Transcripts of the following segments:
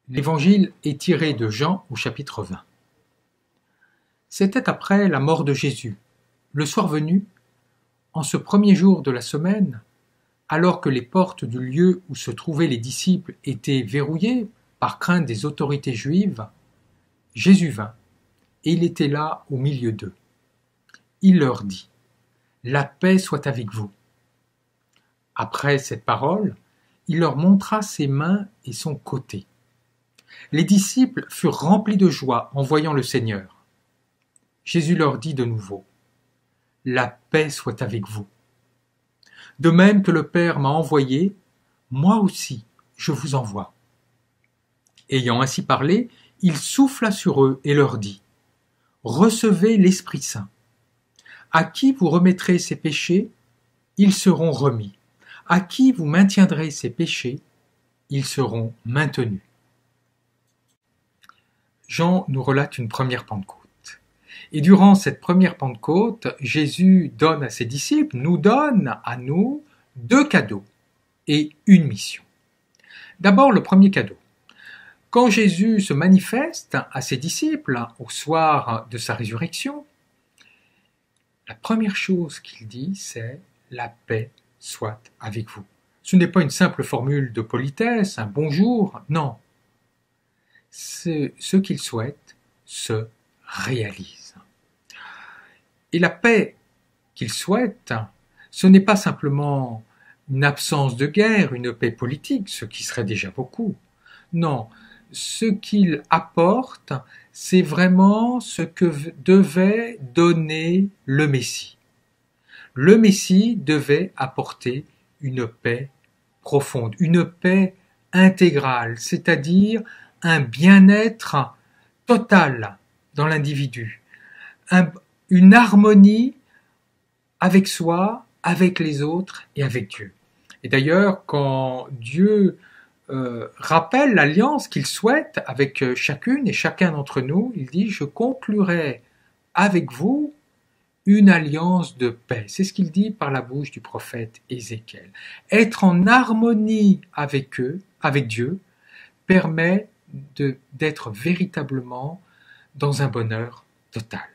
L'Évangile est tiré de Jean au chapitre 20. C'était après la mort de Jésus. Le soir venu, en ce premier jour de la semaine, alors que les portes du lieu où se trouvaient les disciples étaient verrouillées par crainte des autorités juives, Jésus vint, et il était là au milieu d'eux. Il leur dit : « La paix soit avec vous. » Après cette parole, il leur montra ses mains et son côté. Les disciples furent remplis de joie en voyant le Seigneur. Jésus leur dit de nouveau : « La paix soit avec vous. De même que le Père m'a envoyé, moi aussi je vous envoie. » Ayant ainsi parlé, il souffla sur eux et leur dit : « Recevez l'Esprit Saint. À qui vous remettrez ses péchés, ils seront remis. À qui vous maintiendrez ses péchés, ils seront maintenus. » Jean nous relate une première Pentecôte. Et durant cette première Pentecôte, Jésus donne à ses disciples, nous donne à nous 2 cadeaux et une mission. D'abord, le premier cadeau. Quand Jésus se manifeste à ses disciples au soir de sa résurrection, la première chose qu'il dit, c'est « la paix soit avec vous ». Ce n'est pas une simple formule de politesse, un bonjour, non. Ce qu'il souhaite se réalise. Et la paix qu'il souhaite, ce n'est pas simplement une absence de guerre, une paix politique, ce qui serait déjà beaucoup. Non, ce qu'il apporte, c'est vraiment ce que devait donner le Messie. Le Messie devait apporter une paix profonde, une paix intégrale, c'est-à-dire un bien-être total dans l'individu, une harmonie avec soi, avec les autres et avec Dieu. Et d'ailleurs, quand Dieu rappelle l'alliance qu'il souhaite avec chacune et chacun d'entre nous, il dit « Je conclurai avec vous une alliance de paix ». C'est ce qu'il dit par la bouche du prophète Ézéchiel. Être en harmonie avec eux, avec Dieu, permet d'être véritablement dans un bonheur total.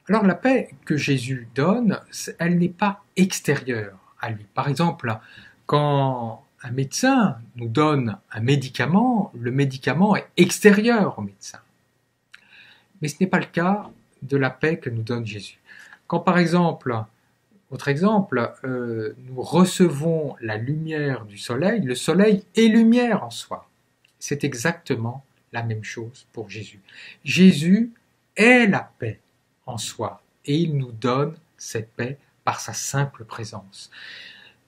Alors la paix que Jésus donne, elle n'est pas extérieure à lui. Par exemple, quand un médecin nous donne un médicament, le médicament est extérieur au médecin. Mais ce n'est pas le cas de la paix que nous donne Jésus. Quand par exemple, autre exemple, nous recevons la lumière du soleil, le soleil est lumière en soi. C'est exactement la même chose pour Jésus. Jésus est la paix en soi et il nous donne cette paix par sa simple présence.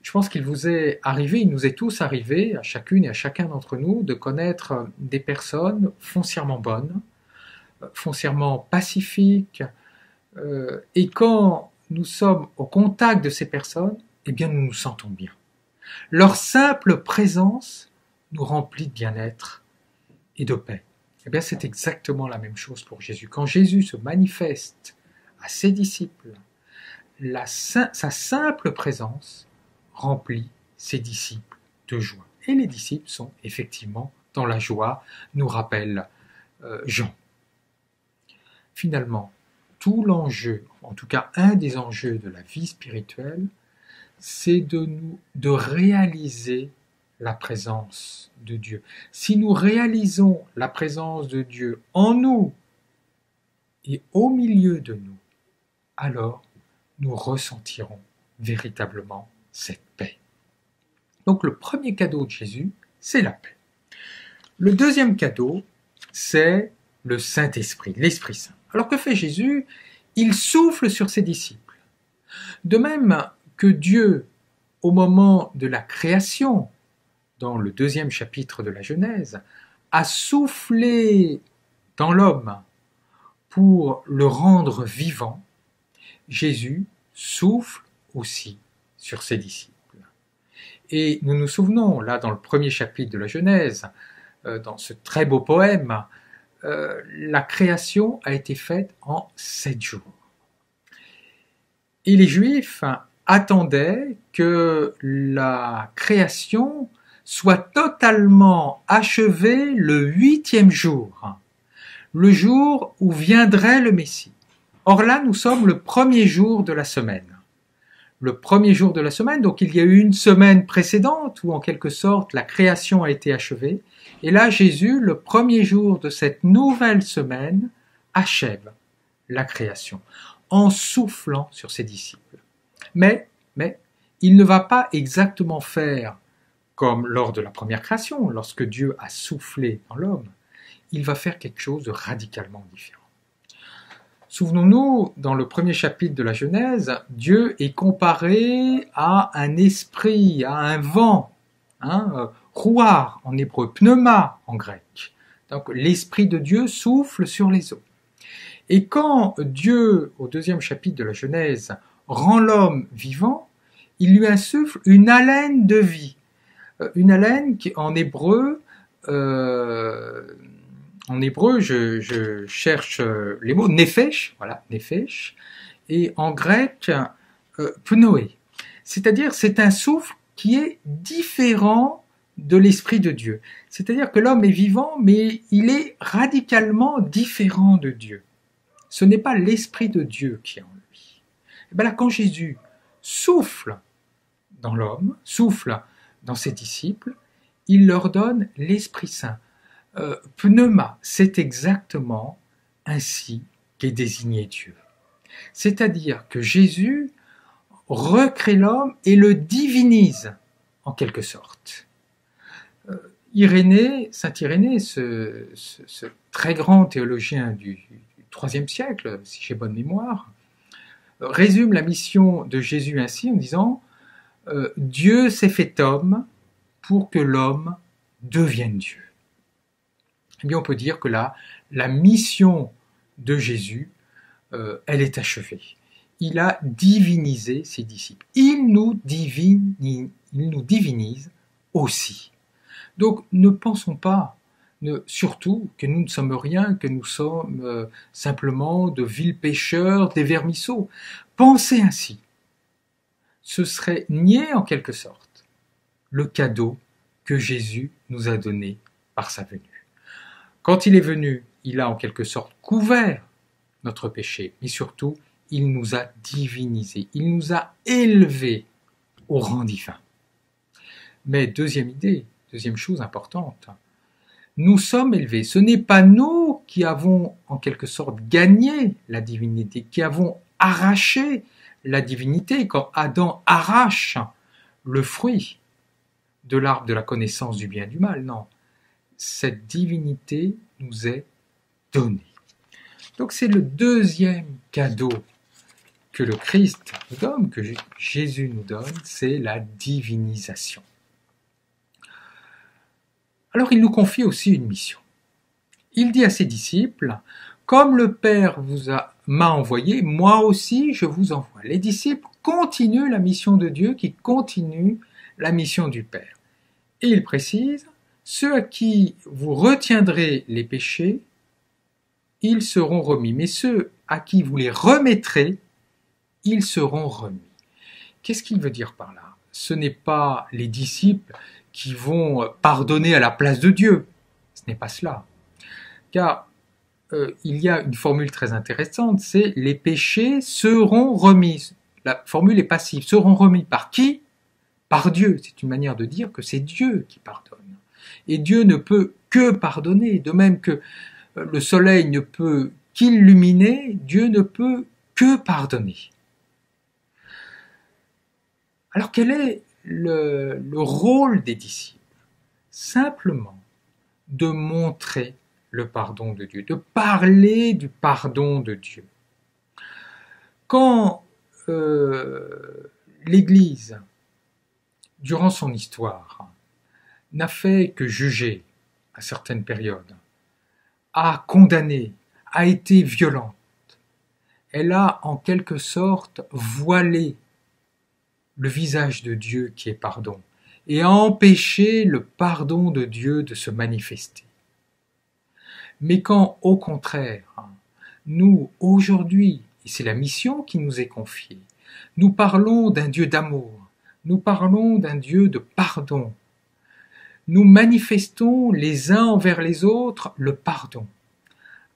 Je pense qu'il vous est arrivé, il nous est tous arrivé, à chacune et à chacun d'entre nous, de connaître des personnes foncièrement bonnes, foncièrement pacifiques, et quand nous sommes au contact de ces personnes, eh bien nous nous sentons bien. Leur simple présence nous remplit de bien-être et de paix. Eh bien c'est exactement la même chose pour Jésus. Quand Jésus se manifeste à ses disciples, sa simple présence remplit ses disciples de joie. Et les disciples sont effectivement dans la joie, nous rappelle Jean. Finalement, tout l'enjeu, en tout cas un des enjeux de la vie spirituelle, c'est de réaliser la présence de Dieu. Si nous réalisons la présence de Dieu en nous et au milieu de nous, alors nous ressentirons véritablement cette paix. Donc le premier cadeau de Jésus, c'est la paix. Le deuxième cadeau, c'est le Saint-Esprit, l'Esprit Saint. Alors que fait Jésus ? Il souffle sur ses disciples. De même que Dieu, au moment de la création, dans le 2e chapitre de la Genèse, a soufflé dans l'homme pour le rendre vivant, Jésus souffle aussi sur ses disciples. Et nous nous souvenons, là dans le 1er chapitre de la Genèse, dans ce très beau poème, la création a été faite en 7 jours. Et les Juifs attendaient que la création soit totalement achevé le 8e jour, le jour où viendrait le Messie. Or là, nous sommes le premier jour de la semaine. Le premier jour de la semaine, donc il y a eu une semaine précédente où en quelque sorte la création a été achevée. Et là, Jésus, le premier jour de cette nouvelle semaine, achève la création en soufflant sur ses disciples. Mais, il ne va pas exactement faire comme lors de la première création, lorsque Dieu a soufflé dans l'homme. Il va faire quelque chose de radicalement différent. Souvenons-nous, dans le premier chapitre de la Genèse, Dieu est comparé à un esprit, à un vent, rouar en hébreu, pneuma en grec. Donc l'esprit de Dieu souffle sur les eaux. Et quand Dieu, au deuxième chapitre de la Genèse, rend l'homme vivant, il lui insuffle une haleine de vie. Une haleine qui, en hébreu, je cherche les mots, nefesh, voilà, nefesh, et en grec, pnoé. C'est-à-dire, c'est un souffle qui est différent de l'Esprit de Dieu. C'est-à-dire que l'homme est vivant, mais il est radicalement différent de Dieu. Ce n'est pas l'Esprit de Dieu qui est en lui. Et bien là, quand Jésus souffle dans l'homme, souffle dans ses disciples, il leur donne l'Esprit Saint. Pneuma, c'est exactement ainsi qu'est désigné Dieu. C'est-à-dire que Jésus recrée l'homme et le divinise, en quelque sorte. Saint Irénée, ce très grand théologien du IIIe siècle, si j'ai bonne mémoire, résume la mission de Jésus ainsi en disant « Dieu s'est fait homme pour que l'homme devienne Dieu ». Eh bien, on peut dire que là, la mission de Jésus, elle est achevée. Il a divinisé ses disciples. Il nous divinise aussi. Donc, ne pensons pas, surtout, que nous ne sommes rien, que nous sommes simplement de vils pécheurs, des vermisseaux. Pensez ainsi. Ce serait nier, en quelque sorte, le cadeau que Jésus nous a donné par sa venue. Quand il est venu, il a en quelque sorte couvert notre péché, mais surtout, il nous a divinisés, il nous a élevés au rang divin. Mais deuxième chose importante, nous sommes élevés. Ce n'est pas nous qui avons en quelque sorte gagné la divinité, qui avons arraché la divinité quand Adam arrache le fruit de l'arbre de la connaissance du bien et du mal. Non, cette divinité nous est donnée. Donc c'est le deuxième cadeau que le Christ nous donne, que Jésus nous donne, c'est la divinisation. Alors il nous confie aussi une mission. Il dit à ses disciples, comme le Père m'a envoyé, moi aussi je vous envoie. Les disciples continuent la mission de Dieu qui continue la mission du Père. Et il précise, ceux à qui vous retiendrez les péchés, ils seront remis. Mais ceux à qui vous les remettrez, ils seront remis. Qu'est-ce qu'il veut dire par là? Ce n'est pas les disciples qui vont pardonner à la place de Dieu. Ce n'est pas cela. Car il y a une formule très intéressante, c'est les péchés seront remis. La formule est passive. Seront remis par qui? Par Dieu. C'est une manière de dire que c'est Dieu qui pardonne. Et Dieu ne peut que pardonner. De même que le soleil ne peut qu'illuminer, Dieu ne peut que pardonner. Alors quel est le rôle des disciples? Simplement de montrer le pardon de Dieu, de parler du pardon de Dieu. Quand l'Église, durant son histoire, n'a fait que juger à certaines périodes, a condamné, a été violente, elle a en quelque sorte voilé le visage de Dieu qui est pardon, et a empêché le pardon de Dieu de se manifester. Mais quand, au contraire, nous, aujourd'hui, et c'est la mission qui nous est confiée, nous parlons d'un Dieu d'amour, nous parlons d'un Dieu de pardon, nous manifestons les uns envers les autres le pardon,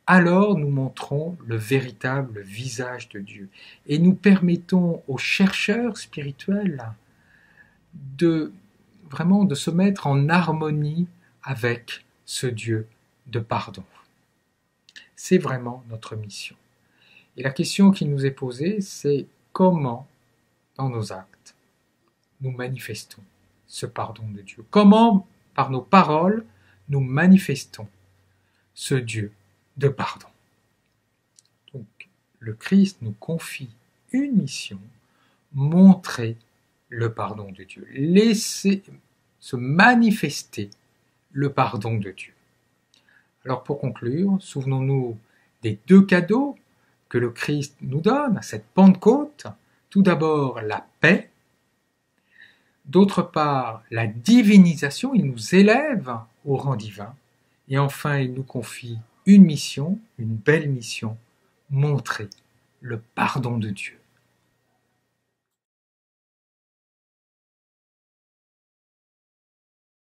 alors nous montrons le véritable visage de Dieu et nous permettons aux chercheurs spirituels de se mettre en harmonie avec ce Dieu de pardon. C'est vraiment notre mission. Et la question qui nous est posée, c'est comment, dans nos actes, nous manifestons ce pardon de Dieu. Comment, par nos paroles, nous manifestons ce Dieu de pardon. Donc, le Christ nous confie une mission, montrer le pardon de Dieu, laisser se manifester le pardon de Dieu. Alors pour conclure, souvenons-nous des 2 cadeaux que le Christ nous donne à cette Pentecôte. Tout d'abord la paix, d'autre part la divinisation, il nous élève au rang divin, et enfin il nous confie une mission, une belle mission, montrer le pardon de Dieu.